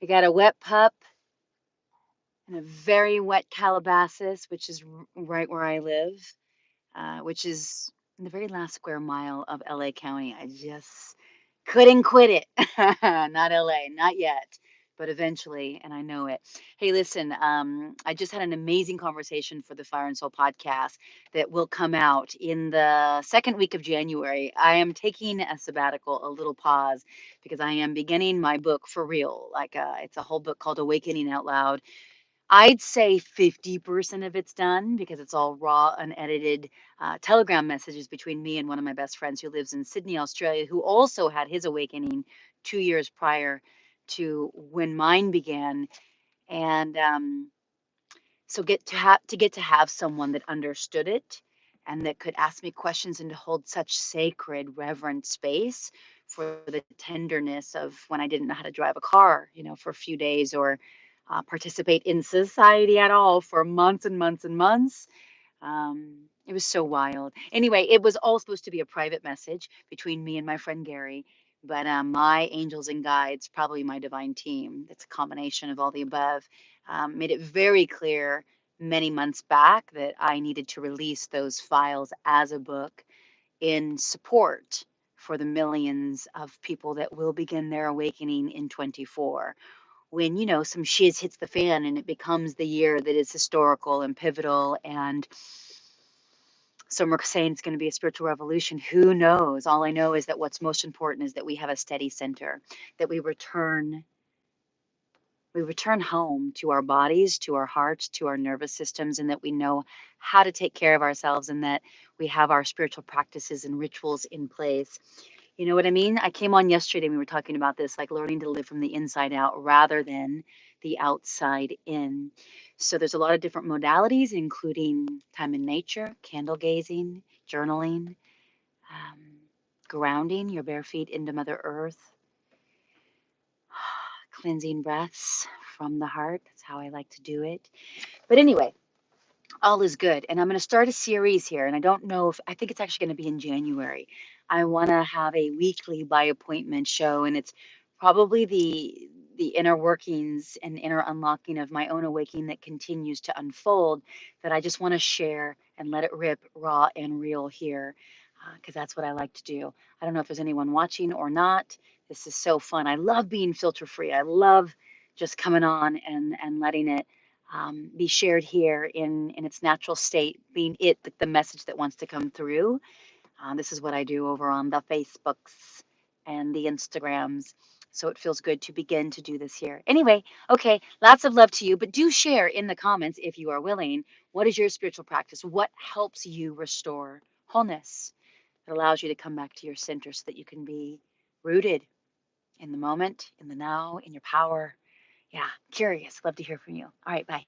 I got a wet pup and a very wet Calabasas, which is right where I live, which is in the very last square mile of LA County. I just couldn't quit it. Not LA, not yet, but eventually, and I know it. Hey, listen, I just had an amazing conversation for the Fire and Soul podcast that will come out in the second week of January. I am taking a sabbatical, a little pause, because I am beginning my book for real. Like, it's a whole book called Awakening Out Loud. I'd say 50% of it's done because it's all raw, unedited Telegram messages between me and one of my best friends who lives in Sydney, Australia, who also had his awakening 2 years prior to when mine began. And so get to have someone that understood it and that could ask me questions and to hold such sacred, reverent space for the tenderness of when I didn't know how to drive a car, for a few days or participate in society at all for months and months and months. It was so wild. Anyway, it was all supposed to be a private message between me and my friend Gary, but my angels and guides, probably my divine team, it's a combination of all the above, made it very clear many months back that I needed to release those files as a book in support for the millions of people that will begin their awakening in 24 when some shiz hits the fan and it becomes the year that is historical and pivotal, and some are saying it's going to be a spiritual revolution. Who knows? All I know is that what's most important is that we have a steady center, that we return home to our bodies, to our hearts, to our nervous systems, and that we know how to take care of ourselves, and that we have our spiritual practices and rituals in place. You know what I mean? I came on yesterday and we were talking about this, like learning to live from the inside out rather than the outside in. So there's a lot of different modalities, including time in nature, candle gazing, journaling, um, grounding your bare feet into Mother Earth, cleansing breaths from the heart. That's how I like to do it. But anyway, all is good. And I'm going to start a series here. And I don't know if I think it's actually going to be in January. I want to have a weekly by appointment show. And it's probably the inner workings and inner unlocking of my own awakening that continues to unfold that I just want to share and let it rip raw and real here. Because that's what I like to do. I don't know if there's anyone watching or not. This is so fun. I love being filter free. I love just coming on and letting it be shared here in its natural state, being it the message that wants to come through. This is what I do over on the Facebooks and the Instagrams. So it feels good to begin to do this here. Anyway, okay, lots of love to you, but do share in the comments if you are willing. What is your spiritual practice? What helps you restore wholeness? It allows you to come back to your center so that you can be rooted in the moment, in the now, in your power. Yeah, curious. Love to hear from you. All right, bye.